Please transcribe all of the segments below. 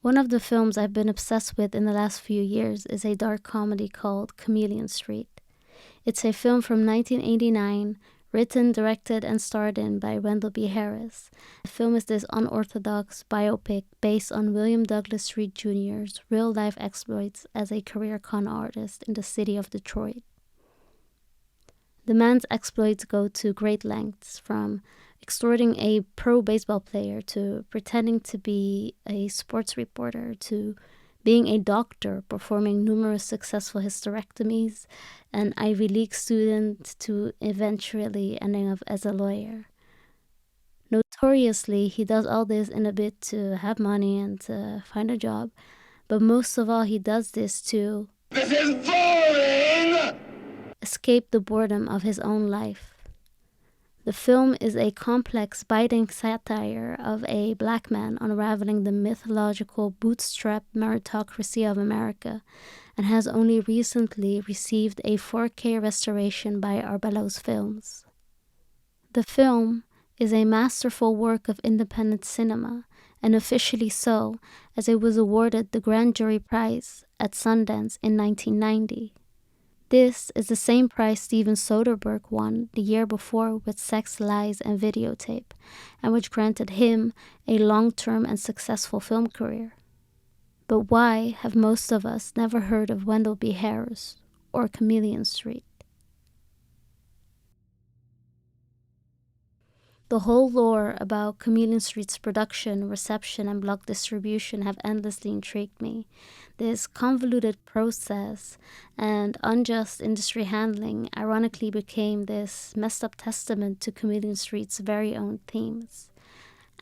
One of the films I've been obsessed with in the last few years is a dark comedy called Chameleon Street. It's a film from 1989, written, directed, and starred in by Wendell B. Harris. The film is this unorthodox biopic based on William Douglas Street Jr.'s real-life exploits as a career con artist in the city of Detroit. The man's exploits go to great lengths, from extorting a pro baseball player to pretending to be a sports reporter to being a doctor performing numerous successful hysterectomies, an Ivy League student to eventually ending up as a lawyer. Notoriously, he does all this in a bid to have money and to find a job, but most of all he does this to This is boring! escape the boredom of his own life. The film is a complex, biting satire of a black man unraveling the mythological bootstrap meritocracy of America, and has only recently received a 4K restoration by Arbelo's Films. The film is a masterful work of independent cinema, and officially so, as it was awarded the Grand Jury Prize at Sundance in 1990. This is the same prize Steven Soderbergh won the year before with Sex, Lies, and Videotape, and which granted him a long-term and successful film career. But why have most of us never heard of Wendell B. Harris or Chameleon Street? The whole lore about Chameleon Street's production, reception, and block distribution have endlessly intrigued me. This convoluted process and unjust industry handling ironically became this messed up testament to Chameleon Street's very own themes.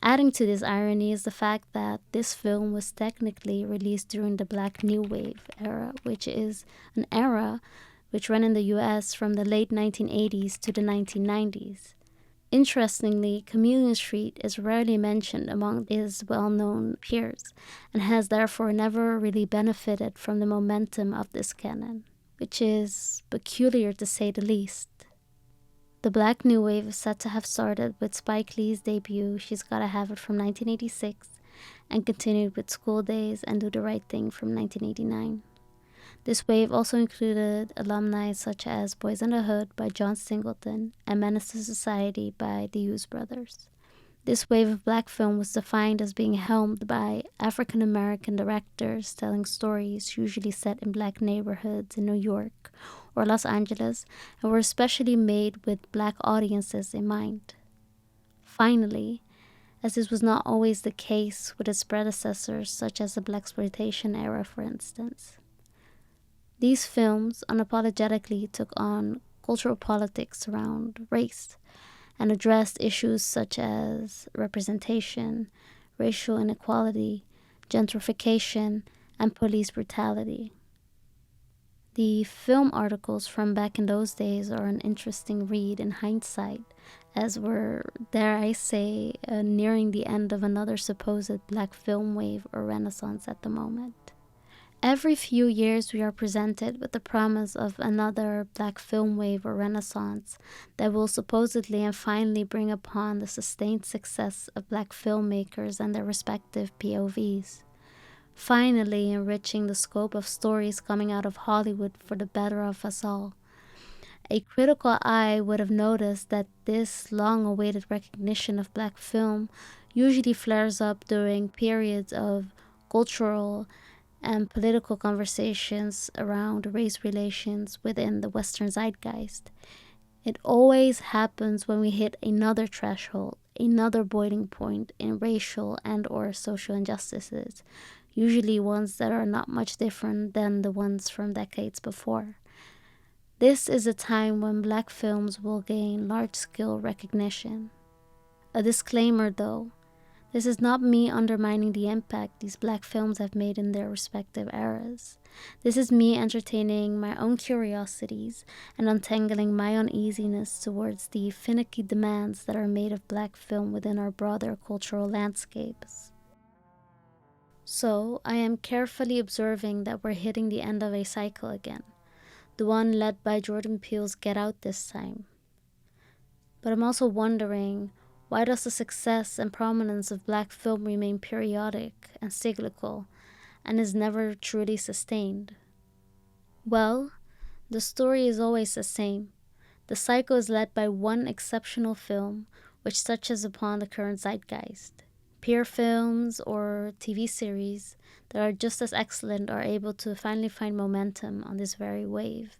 Adding to this irony is the fact that this film was technically released during the Black New Wave era, which is an era which ran in the US from the late 1980s to the 1990s. Interestingly, Chameleon Street is rarely mentioned among his well-known peers, and has therefore never really benefited from the momentum of this canon, which is peculiar to say the least. The Black New Wave is said to have started with Spike Lee's debut, She's Gotta Have It, from 1986, and continued with School Days and Do the Right Thing from 1989. This wave also included alumni such as Boys in the Hood by John Singleton and Menace to Society by the Hughes Brothers. This wave of black film was defined as being helmed by African American directors telling stories usually set in black neighborhoods in New York or Los Angeles, and were especially made with black audiences in mind. Finally, as this was not always the case with its predecessors, such as the blaxploitation era, for instance, these films unapologetically took on cultural politics around race and addressed issues such as representation, racial inequality, gentrification, and police brutality. The film articles from back in those days are an interesting read in hindsight, as we're, dare I say, nearing the end of another supposed black film wave or renaissance at the moment. Every few years we are presented with the promise of another black film wave or renaissance that will supposedly and finally bring upon the sustained success of black filmmakers and their respective POVs, finally enriching the scope of stories coming out of Hollywood for the better of us all. A critical eye would have noticed that this long-awaited recognition of black film usually flares up during periods of cultural and political conversations around race relations within the Western zeitgeist. It always happens when we hit another threshold, another boiling point in racial and or social injustices, usually ones that are not much different than the ones from decades before. This is a time when black films will gain large-scale recognition. A disclaimer though, this is not me undermining the impact these black films have made in their respective eras. This is me entertaining my own curiosities and untangling my uneasiness towards the finicky demands that are made of black film within our broader cultural landscapes. So, I am carefully observing that we're hitting the end of a cycle again, the one led by Jordan Peele's Get Out this time. But I'm also wondering, Why does the success and prominence of black film remain periodic and cyclical and is never truly sustained? Well, the story is always the same. The cycle is led by one exceptional film which touches upon the current zeitgeist. Peer films or TV series that are just as excellent are able to finally find momentum on this very wave,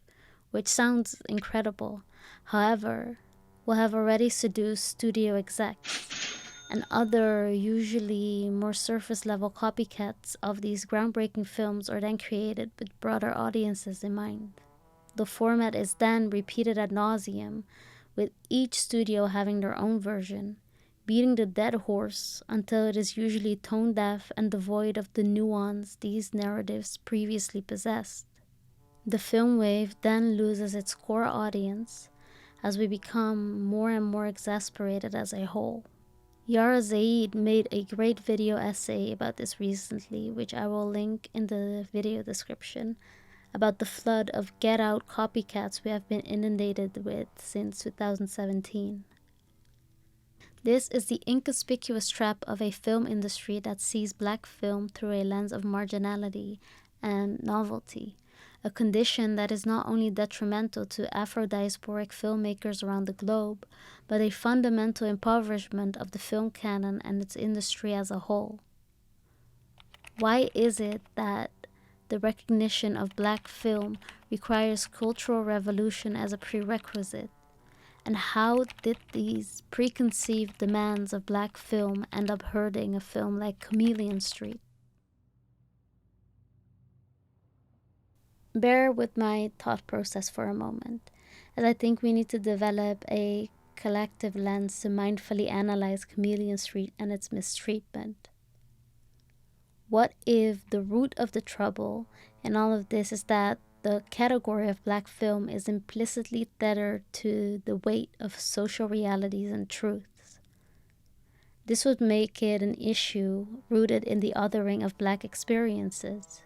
which sounds incredible. However, will have already seduced studio execs and other usually more surface level copycats of these groundbreaking films are then created with broader audiences in mind. The format is then repeated ad nauseum, with each studio having their own version, beating the dead horse until it is usually tone deaf and devoid of the nuance these narratives previously possessed. The film wave then loses its core audience as we become more and more exasperated as a whole. Yara Zaid made a great video essay about this recently, which I will link in the video description, about the flood of Get Out copycats we have been inundated with since 2017. This is the inconspicuous trap of a film industry that sees black film through a lens of marginality and novelty, a condition that is not only detrimental to Afro-diasporic filmmakers around the globe, but a fundamental impoverishment of the film canon and its industry as a whole. Why is it that the recognition of black film requires cultural revolution as a prerequisite? And how did these preconceived demands of black film end up hurting a film like Chameleon Street? Bear with my thought process for a moment, as I think we need to develop a collective lens to mindfully analyze Chameleon Street and its mistreatment. What if the root of the trouble in all of this is that the category of black film is implicitly tethered to the weight of social realities and truths? This would make it an issue rooted in the othering of black experiences.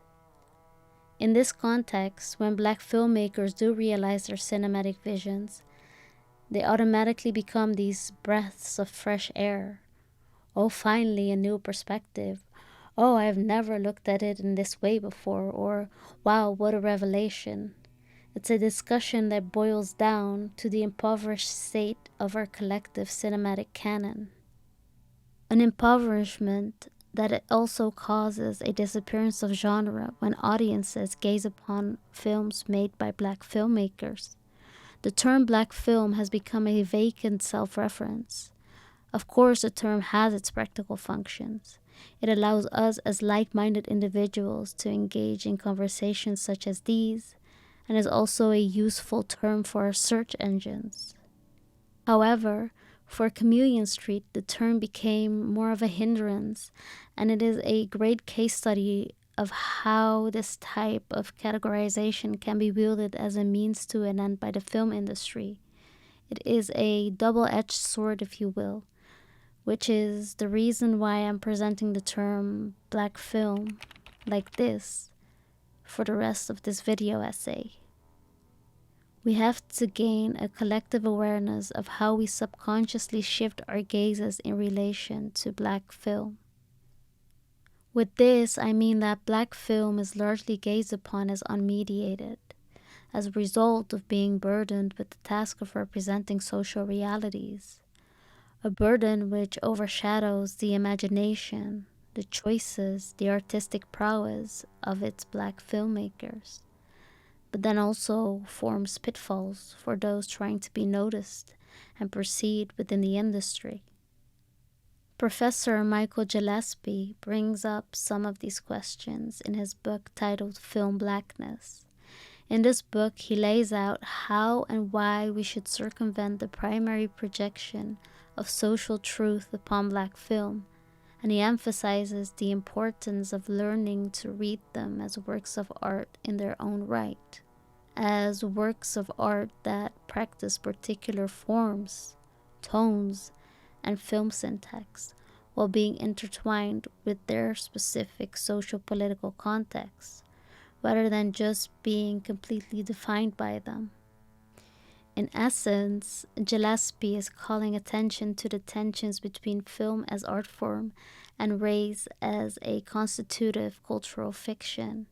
In this context, when black filmmakers do realize their cinematic visions, they automatically become these breaths of fresh air. Oh, finally, a new perspective. Oh, I've never looked at it in this way before, or wow, what a revelation. It's a discussion that boils down to the impoverished state of our collective cinematic canon. An impoverishment that it also causes a disappearance of genre when audiences gaze upon films made by black filmmakers. The term black film has become a vacant self-reference. Of course, the term has its practical functions. It allows us as like-minded individuals to engage in conversations such as these, and is also a useful term for our search engines. However, for Chameleon Street, the term became more of a hindrance, and it is a great case study of how this type of categorization can be wielded as a means to an end by the film industry. It is a double-edged sword, if you will, which is the reason why I'm presenting the term black film like this for the rest of this video essay. We have to gain a collective awareness of how we subconsciously shift our gazes in relation to black film. With this, I mean that black film is largely gazed upon as unmediated, as a result of being burdened with the task of representing social realities, a burden which overshadows the imagination, the choices, the artistic prowess of its black filmmakers, but then also forms pitfalls for those trying to be noticed and proceed within the industry. Professor Michael Gillespie brings up some of these questions in his book titled Film Blackness. In this book, he lays out how and why we should circumvent the primary projection of social truth upon black film, and he emphasizes the importance of learning to read them as works of art in their own right, as works of art that practice particular forms, tones, and film syntax, while being intertwined with their specific social-political context, rather than just being completely defined by them. In essence, Gillespie is calling attention to the tensions between film as art form and race as a constitutive cultural fiction.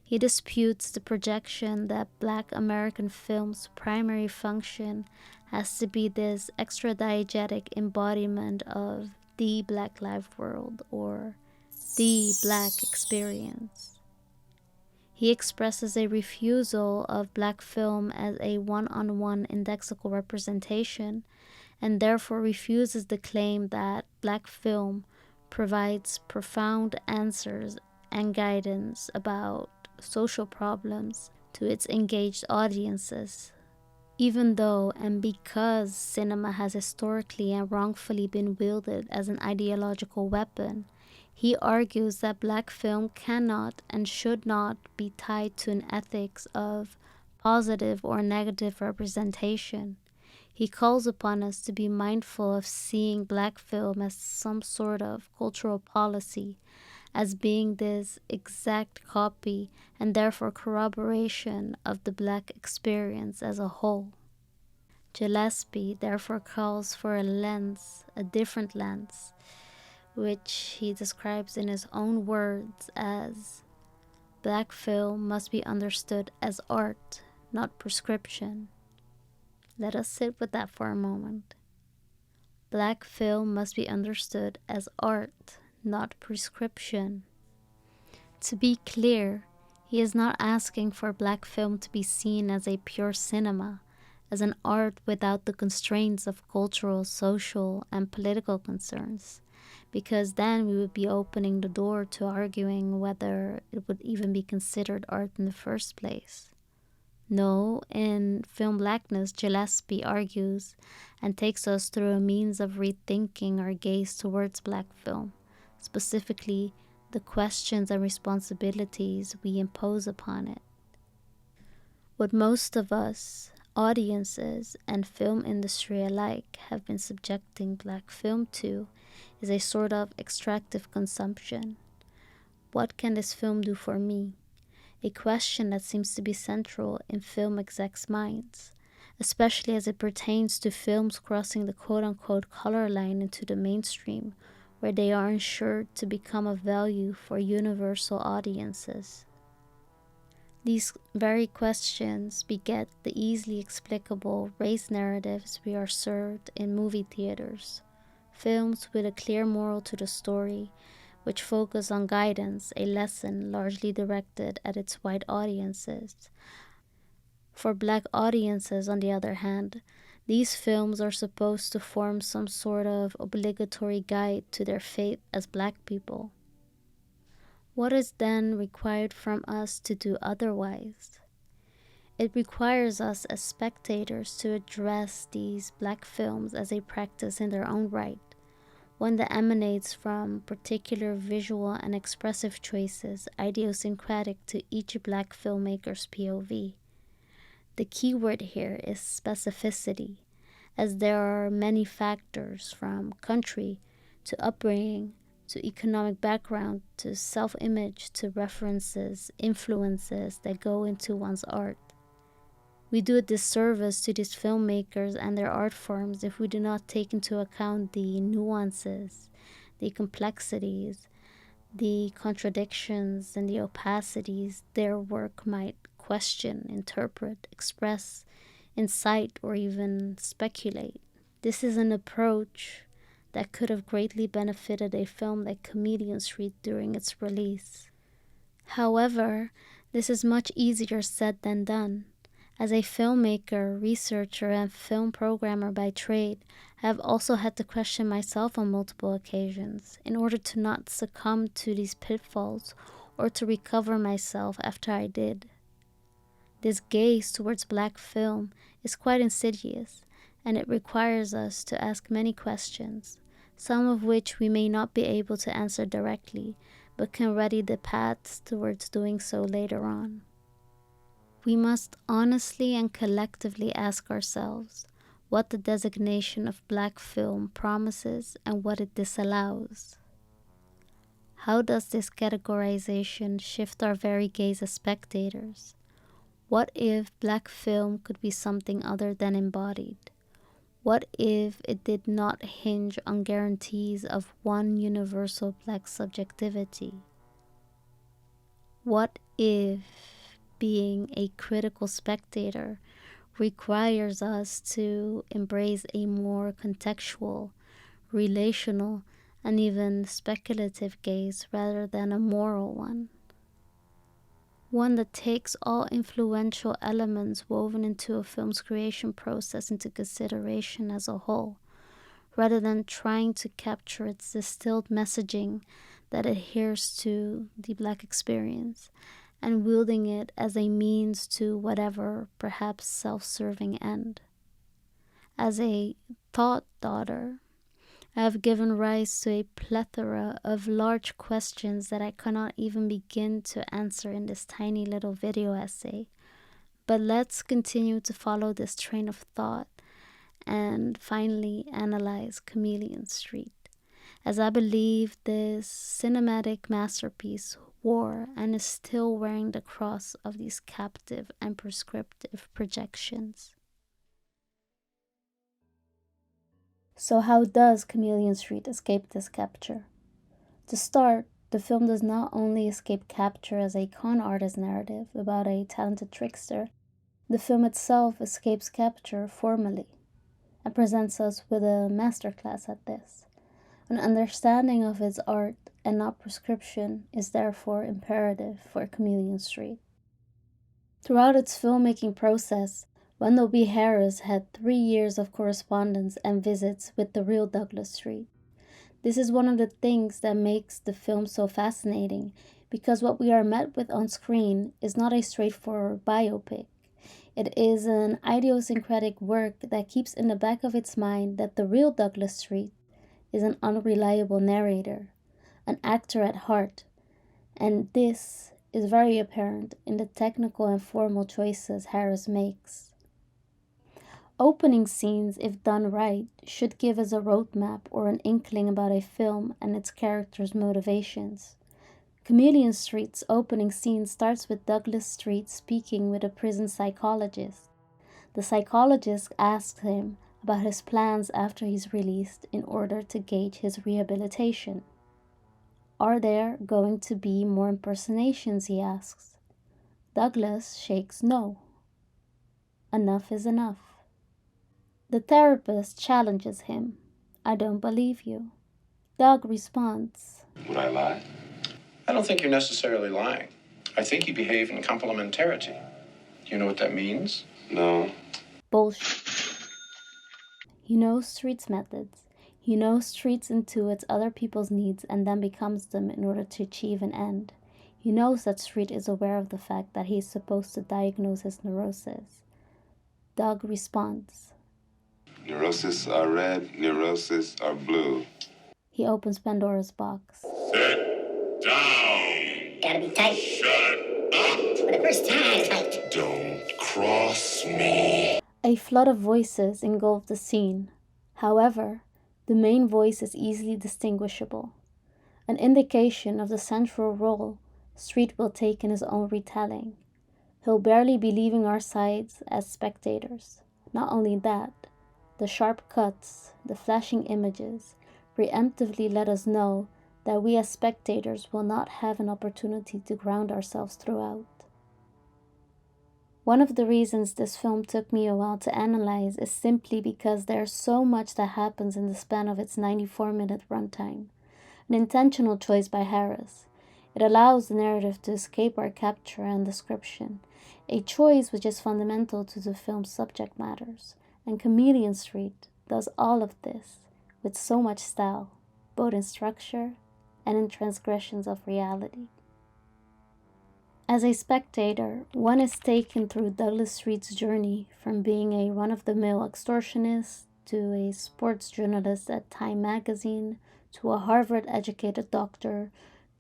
He disputes the projection that Black American film's primary function has to be this extra-diegetic embodiment of the Black life world or the Black experience. He expresses a refusal of Black film as a one-on-one indexical representation and therefore refuses the claim that Black film provides profound answers and guidance about social problems to its engaged audiences. Even though and because cinema has historically and wrongfully been wielded as an ideological weapon, he argues that Black film cannot and should not be tied to an ethics of positive or negative representation. He calls upon us to be mindful of seeing Black film as some sort of cultural policy, as being this exact copy and therefore corroboration of the Black experience as a whole. Gillespie therefore calls for a lens, a different lens, which he describes in his own words as Black film must be understood as art, not prescription. Let us sit with that for a moment. Black film must be understood as art, not prescription. To be clear, he is not asking for Black film to be seen as a pure cinema, as an art without the constraints of cultural, social, and political concerns, because then we would be opening the door to arguing whether it would even be considered art in the first place. No, in Film Blackness, Gillespie argues and takes us through a means of rethinking our gaze towards Black film, specifically the questions and responsibilities we impose upon it. What most of us, audiences, and film industry alike have been subjecting Black film to is a sort of extractive consumption. What can this film do for me? A question that seems to be central in film execs' minds, especially as it pertains to films crossing the quote-unquote color line into the mainstream, where they are ensured to become of value for universal audiences. These very questions beget the easily explicable race narratives we are served in movie theaters, films with a clear moral to the story, which focus on guidance, a lesson largely directed at its white audiences. For Black audiences, on the other hand, these films are supposed to form some sort of obligatory guide to their fate as Black people. What is then required from us to do otherwise? It requires us as spectators to address these Black films as a practice in their own right, one that emanates from particular visual and expressive choices idiosyncratic to each Black filmmaker's POV. The key word here is specificity, as there are many factors from country to upbringing to economic background to self-image to references, influences that go into one's art. We do a disservice to these filmmakers and their art forms if we do not take into account the nuances, the complexities, the contradictions, and the opacities their work might question, interpret, express, incite, or even speculate. This is an approach that could have greatly benefited a film like Chameleon Street during its release. However, this is much easier said than done. As a filmmaker, researcher, and film programmer by trade, I have also had to question myself on multiple occasions in order to not succumb to these pitfalls or to recover myself after I did. This gaze towards Black film is quite insidious, and it requires us to ask many questions, some of which we may not be able to answer directly, but can ready the paths towards doing so later on. We must honestly and collectively ask ourselves what the designation of Black film promises and what it disallows. How does this categorization shift our very gaze as spectators? What if black film could be something other than embodied? What if it did not hinge on guarantees of one universal black subjectivity? What if being a critical spectator requires us to embrace a more contextual, relational, and even speculative gaze rather than a moral one? One that takes all influential elements woven into a film's creation process into consideration as a whole, rather than trying to capture its distilled messaging that adheres to the black experience, and wielding it as a means to whatever perhaps self-serving end. As a thought daughter, I have given rise to a plethora of large questions that I cannot even begin to answer in this tiny little video essay. But let's continue to follow this train of thought and finally analyze Chameleon Street, as I believe this cinematic masterpiece wore and is still wearing the cross of these captive and prescriptive projections. So how does Chameleon Street escape this capture? To start, the film does not only escape capture as a con artist narrative about a talented trickster, the film itself escapes capture formally and presents us with a masterclass at this. An understanding of its art and not prescription is therefore imperative for Chameleon Street. Throughout its filmmaking process, Wendell B. had 3 years of correspondence and visits with the real Douglas Street. This is one of the things that makes the film so fascinating, because what we are met with on screen is not a straightforward biopic. It is an idiosyncratic work that keeps in the back of its mind that the real Douglas Street is an unreliable narrator, an actor at heart, and this is very apparent in the technical and formal choices Harris makes. Opening scenes, if done right, should give us a roadmap or an inkling about a film and its characters' motivations. Chameleon Street's opening scene starts with Douglas Street speaking with a prison psychologist. The psychologist asks him about his plans after he's released in order to gauge his rehabilitation. Are there going to be more impersonations, he asks. Douglas shakes no. Enough is enough. The therapist challenges him. I don't believe you. Doug responds. Would I lie? I don't think you're necessarily lying. I think you behave in complementarity. Do you know what that means? No. Bullshit. He knows Street's methods. He knows Street's intuits other people's needs and then becomes them in order to achieve an end. He knows that Street is aware of the fact that he is supposed to diagnose his neurosis. Doug responds. Neurosis are red, neurosis are blue. He opens Pandora's box. Sit down. Gotta be tight. Shut up. For the first time, tight. Don't cross me. A flood of voices engulf the scene. However, the main voice is easily distinguishable, an indication of the central role Street will take in his own retelling. He'll barely be leaving our sides as spectators. Not only that, the sharp cuts, the flashing images, preemptively let us know that we as spectators will not have an opportunity to ground ourselves throughout. One of the reasons this film took me a while to analyze is simply because there's so much that happens in the span of its 94-minute runtime. An intentional choice by Harris. It allows the narrative to escape our capture and description, a choice which is fundamental to the film's subject matters. And Chameleon Street does all of this with so much style, both in structure and in transgressions of reality. As a spectator, one is taken through Douglas Street's journey from being a run-of-the-mill extortionist to a sports journalist at Time magazine to a Harvard-educated doctor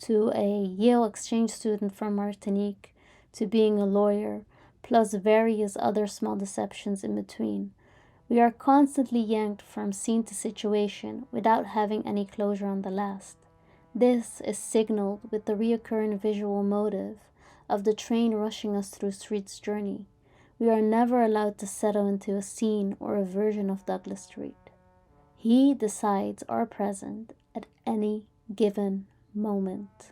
to a Yale exchange student from Martinique to being a lawyer, plus various other small deceptions in between. We are constantly yanked from scene to situation without having any closure on the last. This is signaled with the reoccurring visual motive of the train rushing us through Street's journey, we are never allowed to settle into a scene or a version of Douglas Street. He decides our present at any given moment.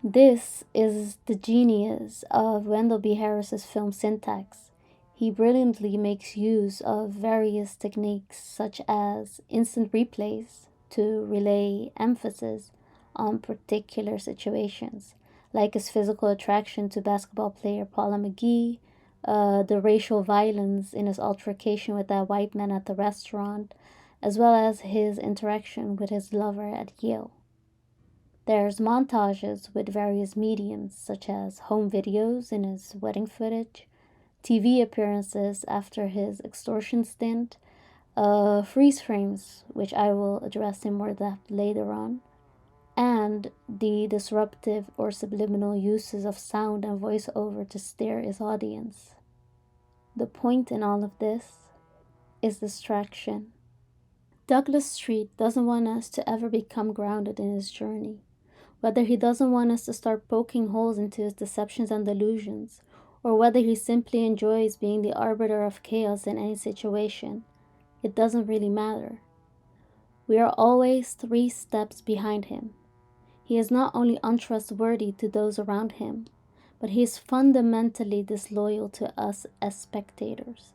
This is the genius of Wendell B. Harris's film syntax. He brilliantly makes use of various techniques such as instant replays to relay emphasis on particular situations, like his physical attraction to basketball player Paula McGee, the racial violence in his altercation with that white man at the restaurant, as well as his interaction with his lover at Yale. There's montages with various mediums, such as home videos in his wedding footage, TV appearances after his extortion stint, freeze frames, which I will address in more depth later on, and the disruptive or subliminal uses of sound and voiceover to steer his audience. The point in all of this is distraction. Douglas Street doesn't want us to ever become grounded in his journey. Whether he doesn't want us to start poking holes into his deceptions and delusions, or whether he simply enjoys being the arbiter of chaos in any situation, it doesn't really matter. We are always 3 steps behind him. He is not only untrustworthy to those around him, but he is fundamentally disloyal to us as spectators.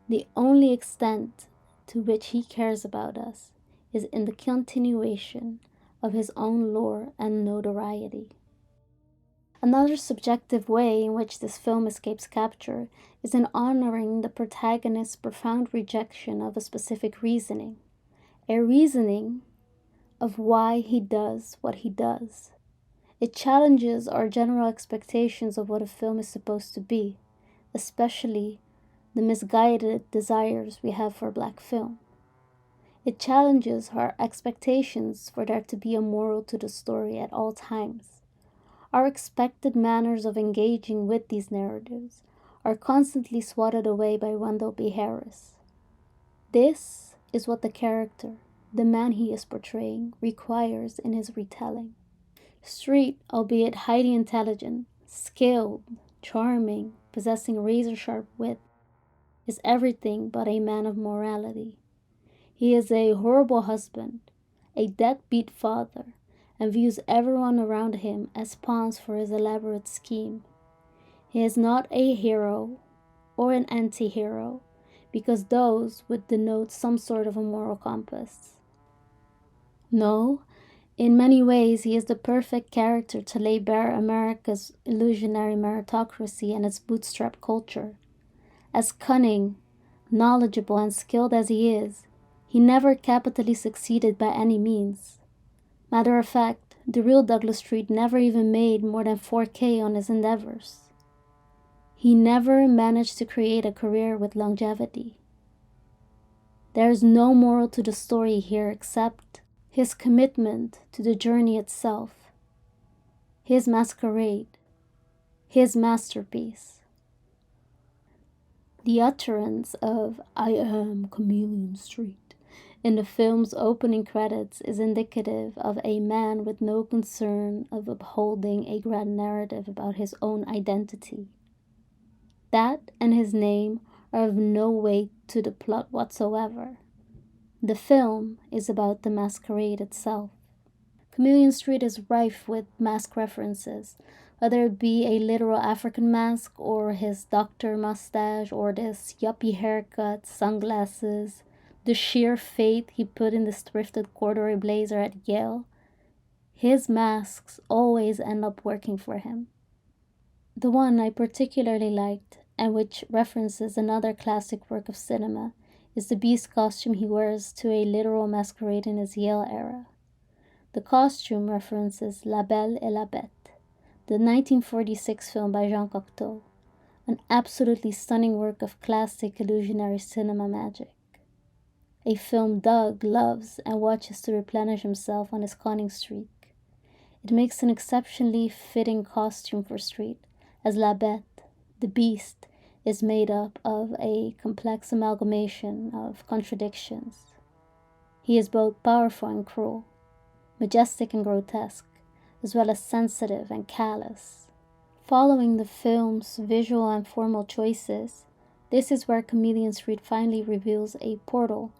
The only extent to which he cares about us is in the continuation of his own lore and notoriety. Another subjective way in which this film escapes capture is in honoring the protagonist's profound rejection of a specific reasoning, a reasoning of why he does what he does. It challenges our general expectations of what a film is supposed to be, especially the misguided desires we have for black film. It challenges our expectations for there to be a moral to the story at all times. Our expected manners of engaging with these narratives are constantly swatted away by Wendell B. Harris. This is what the character, the man he is portraying, requires in his retelling. Street, albeit highly intelligent, skilled, charming, possessing razor-sharp wit, is everything but a man of morality. He is a horrible husband, a deadbeat father, and views everyone around him as pawns for his elaborate scheme. He is not a hero or an anti-hero, because those would denote some sort of a moral compass. No, in many ways he is the perfect character to lay bare America's illusionary meritocracy and its bootstrap culture. As cunning, knowledgeable, and skilled as he is, he never capitally succeeded by any means. Matter of fact, the real Douglas Street never even made more than $4,000 on his endeavors. He never managed to create a career with longevity. There is no moral to the story here except his commitment to the journey itself, his masquerade, his masterpiece. The utterance of "I am Chameleon Street" in the film's opening credits is indicative of a man with no concern of upholding a grand narrative about his own identity. That and his name are of no weight to the plot whatsoever. The film is about the masquerade itself. Chameleon Street is rife with mask references, whether it be a literal African mask or his doctor mustache or this yuppie haircut, sunglasses, the sheer faith he put in this thrifted corduroy blazer at Yale. His masks always end up working for him. The one I particularly liked, and which references another classic work of cinema, is the beast costume he wears to a literal masquerade in his Yale era. The costume references La Belle et la Bête, the 1946 film by Jean Cocteau, an absolutely stunning work of classic illusionary cinema magic. A film Doug loves and watches to replenish himself on his conning streak. It makes an exceptionally fitting costume for Street, as La Bête, the beast, is made up of a complex amalgamation of contradictions. He is both powerful and cruel, majestic and grotesque, as well as sensitive and callous, Following the film's visual and formal choices, this is where Chameleon Street finally reveals a portal,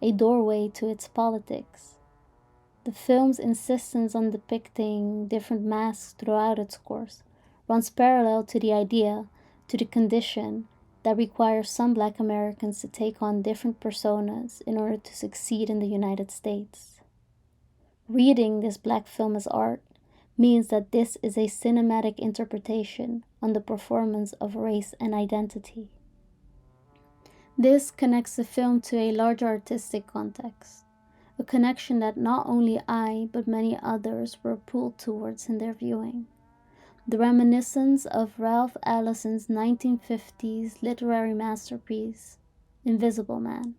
a doorway to its politics. The film's insistence on depicting different masks throughout its course runs parallel to the idea, to the condition, that requires some Black Americans to take on different personas in order to succeed in the United States. Reading this Black film as art means that this is a cinematic interpretation on the performance of race and identity. This connects the film to a larger artistic context, a connection that not only I, but many others were pulled towards in their viewing. The reminiscence of Ralph Ellison's 1950s literary masterpiece, Invisible Man.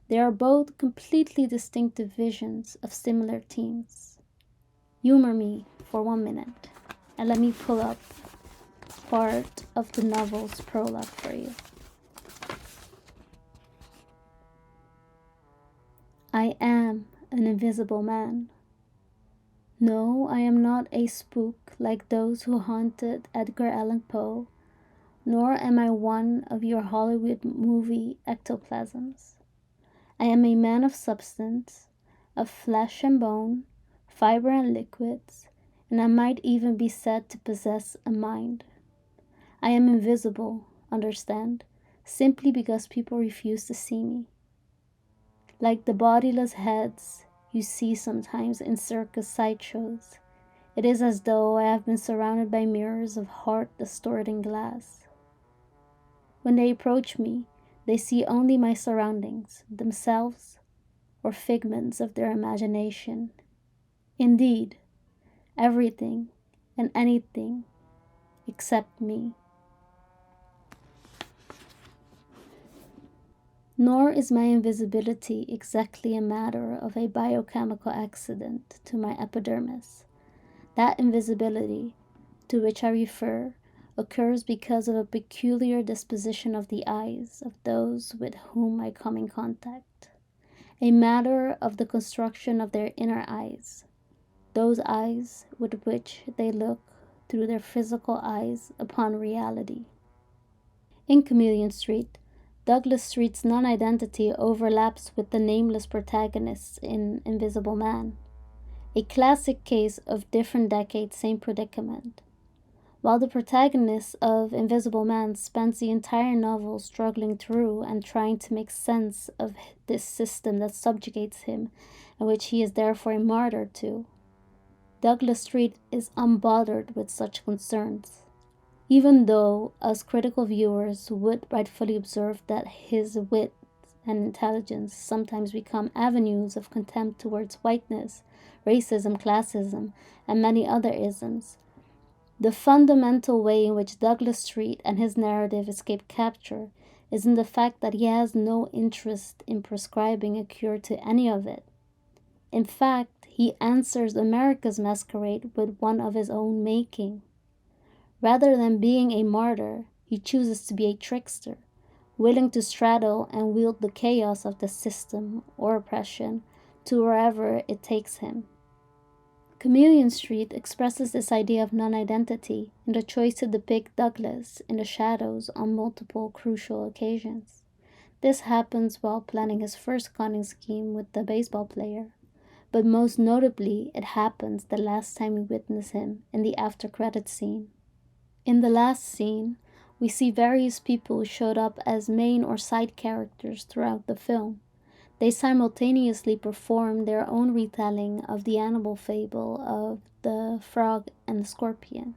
They are both completely distinctive visions of similar themes. Humor me for 1 minute, and let me pull up part of the novel's prologue for you. I am an invisible man. No, I am not a spook like those who haunted Edgar Allan Poe, nor am I one of your Hollywood movie ectoplasms. I am a man of substance, of flesh and bone, fiber and liquids, and I might even be said to possess a mind. I am invisible, understand, simply because people refuse to see me. Like the bodiless heads you see sometimes in circus sideshows, it is as though I have been surrounded by mirrors of heart distorting glass. When they approach me, they see only my surroundings, themselves, or figments of their imagination. Indeed, everything and anything except me. Nor is my invisibility exactly a matter of a biochemical accident to my epidermis. That invisibility, to which I refer, occurs because of a peculiar disposition of the eyes of those with whom I come in contact, a matter of the construction of their inner eyes, those eyes with which they look through their physical eyes upon reality. In Chameleon Street, Douglas Street's non-identity overlaps with the nameless protagonists in Invisible Man, a classic case of different decades, same predicament. While the protagonist of Invisible Man spends the entire novel struggling through and trying to make sense of this system that subjugates him and which he is therefore a martyr to, Douglas Street is unbothered with such concerns. Even though us critical viewers would rightfully observe that his wit and intelligence sometimes become avenues of contempt towards whiteness, racism, classism, and many other isms, the fundamental way in which Douglas Street and his narrative escape capture is in the fact that he has no interest in prescribing a cure to any of it. In fact, he answers America's masquerade with one of his own making. Rather than being a martyr, he chooses to be a trickster, willing to straddle and wield the chaos of the system or oppression to wherever it takes him. Chameleon Street expresses this idea of non-identity in the choice to depict Douglas in the shadows on multiple crucial occasions. This happens while planning his first conning scheme with the baseball player, but most notably it happens the last time we witness him in the after-credits scene. In the last scene, we see various people who showed up as main or side characters throughout the film. They simultaneously perform their own retelling of the animal fable of the frog and the scorpion.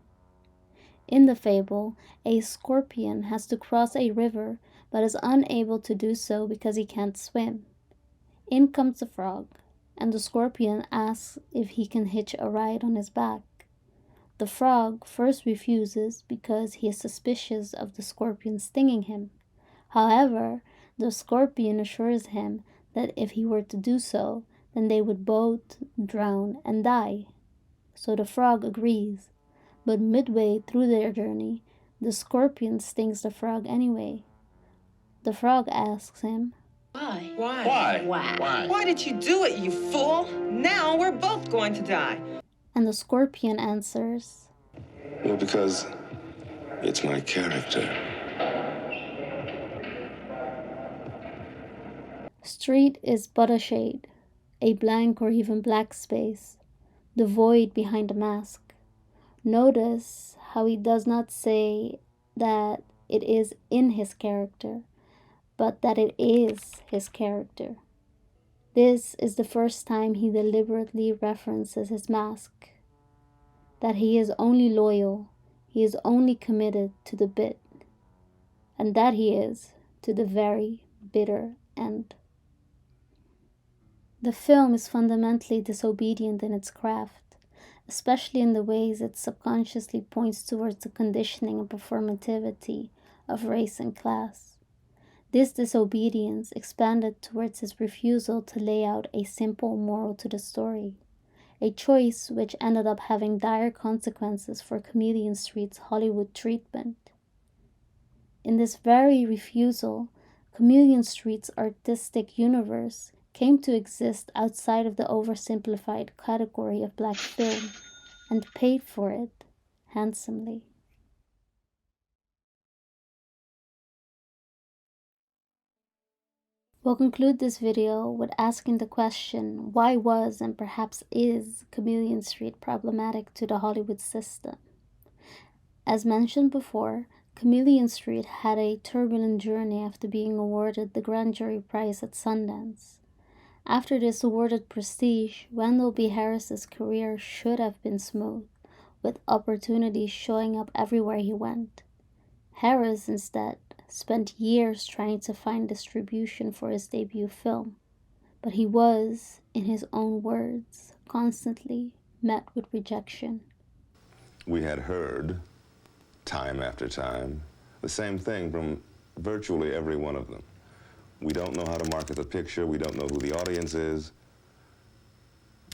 In the fable, a scorpion has to cross a river but is unable to do so because he can't swim. In comes the frog, and the scorpion asks if he can hitch a ride on his back. The frog first refuses because he is suspicious of the scorpion stinging him. However, the scorpion assures him that if he were to do so, then they would both drown and die. So the frog agrees, but midway through their journey, the scorpion stings the frog anyway. The frog asks him, Why? Why did you do it, you fool? Now we're both going to die. and the scorpion answers, Well, because it's my character. Street is but a shade, a blank or even black space, the void behind the mask. Notice how he does not say that it is in his character, but that it is his character. This is the first time he deliberately references his mask, that he is only loyal, he is only committed to the bit, and that he is to the very bitter end. The film is fundamentally disobedient in its craft, especially in the ways it subconsciously points towards the conditioning and performativity of race and class. This disobedience expanded towards his refusal to lay out a simple moral to the story, a choice which ended up having dire consequences for Chameleon Street's Hollywood treatment. In this very refusal, Chameleon Street's artistic universe came to exist outside of the oversimplified category of black film and paid for it handsomely. We'll conclude this video with asking the question, why was and perhaps is Chameleon Street problematic to the Hollywood system? As mentioned before, Chameleon Street had a turbulent journey after being awarded the Grand Jury Prize at Sundance. After this awarded prestige, Wendell B. Harris's career should have been smooth, with opportunities showing up everywhere he went. Harris, instead, spent years trying to find distribution for his debut film, but he was, in his own words, constantly met with rejection. We had heard, time after time, the same thing from virtually every one of them. We don't know how to market the picture. We don't know who the audience is.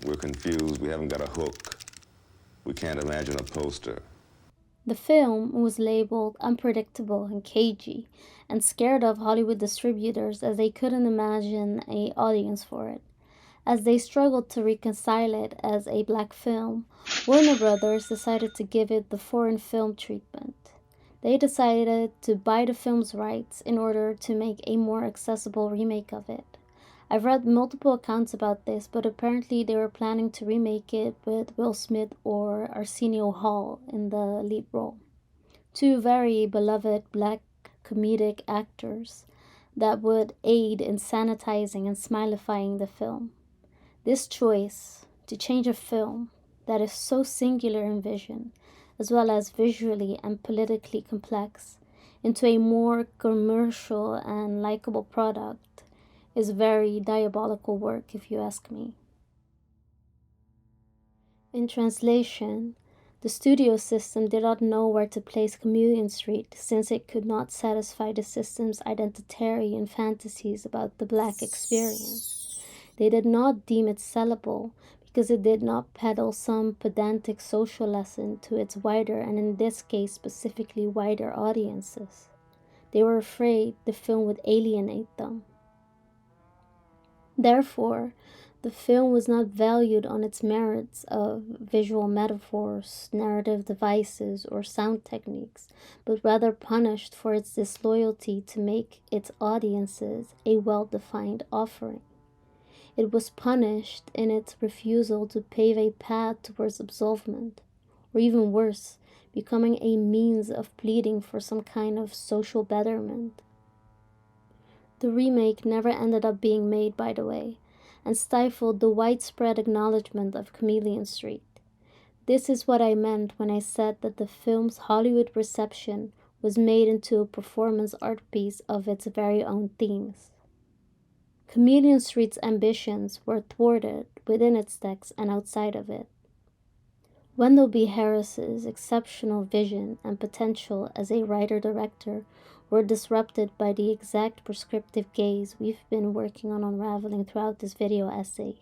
We're confused. We haven't got a hook. We can't imagine a poster. The film was labeled unpredictable and cagey and scared off Hollywood distributors as they couldn't imagine an audience for it. As they struggled to reconcile it as a black film, Warner Brothers decided to give it the foreign film treatment. They decided to buy the film's rights in order to make a more accessible remake of it. I've read multiple accounts about this, but apparently they were planning to remake it with Will Smith or Arsenio Hall in the lead role. Two very beloved black comedic actors that would aid in sanitizing and smilifying the film. This choice to change a film that is so singular in vision, as well as visually and politically complex, into a more commercial and likable product is very diabolical work, if you ask me. In translation, the studio system did not know where to place Chameleon Street since it could not satisfy the system's identitarian fantasies about the black experience. They did not deem it sellable because it did not peddle some pedantic social lesson to its wider, and in this case specifically wider, audiences. They were afraid the film would alienate them. Therefore, the film was not valued on its merits of visual metaphors, narrative devices, or sound techniques, but rather punished for its disloyalty to make its audiences a well-defined offering. It was punished in its refusal to pave a path towards absolvement, or even worse, becoming a means of pleading for some kind of social betterment. The remake never ended up being made, by the way, and stifled the widespread acknowledgement of Chameleon Street. This is what I meant when I said that the film's Hollywood reception was made into a performance art piece of its very own themes. Chameleon Street's ambitions were thwarted within its text and outside of it. Wendell B. Harris's exceptional vision and potential as a writer-director were disrupted by the exact prescriptive gaze we've been working on unraveling throughout this video essay.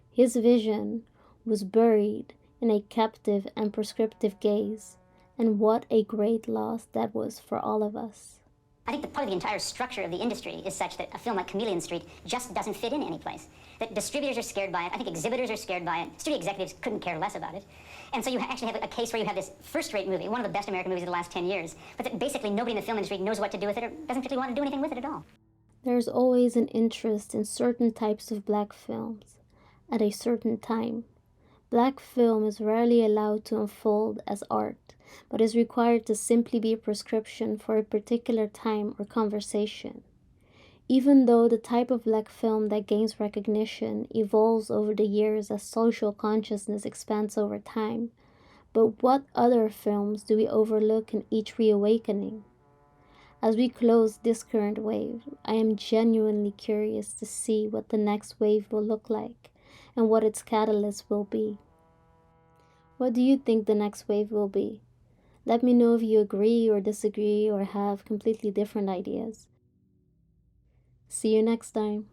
His vision was buried in a captive and prescriptive gaze, and what a great loss that was for all of us. I think that part of the entire structure of the industry is such that a film like Chameleon Street just doesn't fit in any place. That distributors are scared by it. I think exhibitors are scared by it. Studio executives couldn't care less about it. And so you actually have a case where you have this first-rate movie, one of the best American movies of the last 10 years, but that basically nobody in the film industry knows what to do with it or doesn't particularly want to do anything with it at all. There's always an interest in certain types of black films at a certain time. Black film is rarely allowed to unfold as art, but is required to simply be a prescription for a particular time or conversation. Even though the type of black film that gains recognition evolves over the years as social consciousness expands over time, but what other films do we overlook in each reawakening? As we close this current wave, I am genuinely curious to see what the next wave will look like and what its catalyst will be. What do you think the next wave will be? Let me know if you agree or disagree or have completely different ideas. See you next time.